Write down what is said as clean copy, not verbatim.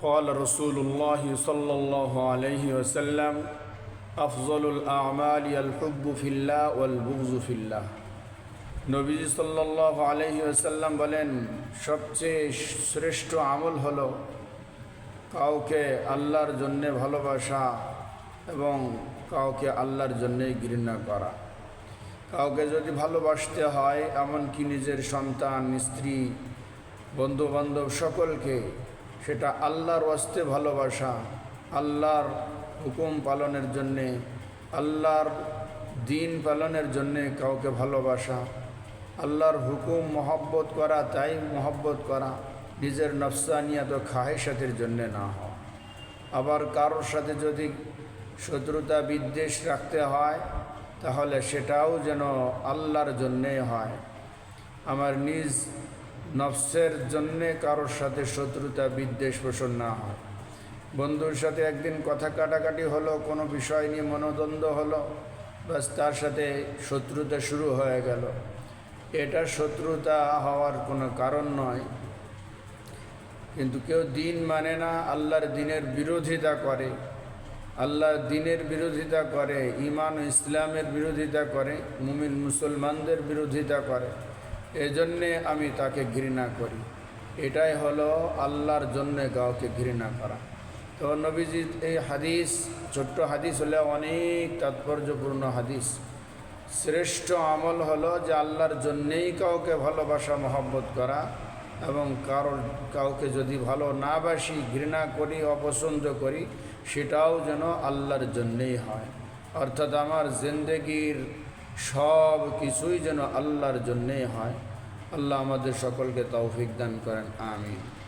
قال رسول الله صلى الله عليه وسلم أفضل الأعمال الحب في الله والبغض في الله নবীজি সাল্লাল্লাহু আলাইহি ওয়াসাল্লাম বলেন, সবচেয়ে শ্রেষ্ঠ আমল হলো কাউকে আল্লাহর জন্যে ভালোবাসা এবং কাউকে আল্লাহর জন্যেই ঘৃণা করা। কাউকে যদি ভালোবাসতে হয়, এমনকি নিজের সন্তান, স্ত্রী, বন্ধুবান্ধব সকলকে, সেটা আল্লাহর ওয়াস্তে ভালোবাসা, আল্লাহর হুকুম পালনের জন্যে, আল্লাহর দিন পালনের জন্যে কাউকে ভালোবাসা, আল্লাহর হুকুম মহব্বত করা, তাই মহব্বত করা, নিজের নফসানিয়াত ও খাহেসাতের জন্যে না হয়। আবার কারোর সাথে যদি শত্রুতা বিদ্বেষ রাখতে হয়, তাহলে সেটাও যেন আল্লাহর জন্যে হয়। আমার নিজ নফসের জন্যে কারোর সাথে শত্রুতা বিদ্বেষ পোষণ না হয়। বন্ধুর সাথে একদিন কথা কাটাকাটি হলো, কোনো বিষয় নিয়ে মনোদ্বন্দ্ব হলো, বাস তার সাথে শত্রুতা শুরু হয়ে গেল। এটা শত্রুতা হওয়ার কোনো কারণ নয়। কিন্তু কেউ দিন মানে না, আল্লাহর দিনের বিরোধিতা করে, আল্লাহর দিনের বিরোধিতা করে, ঈমান ও ইসলামের বিরোধিতা করে, মুমিন মুসলমানদের বিরোধিতা করে, এজন্যে আমি তাকে ঘৃণা করি। এটাই হলো আল্লাহর জন্যে কাউকে ঘৃণা করা। তো নবীজির এই হাদিস, ছোট্ট হাদিস হলে অনেক তাৎপর্যপূর্ণ হাদিস। শ্রেষ্ঠ আমল হলো যে আল্লাহর জন্যেই কাউকে ভালোবাসা, মহব্বত করা, এবং কাউকে যদি ভালো না বাসি, ঘৃণা করি, অপছন্দ করি, সেটাও যেন আল্লাহর জন্যেই হয়। অর্থাৎ আমার জিন্দেগির সব কিছুই যেন আল্লাহর জন্যেই হয়। আল্লাহ আমাদের সকলকে তৌফিক দান করেন, আমিন।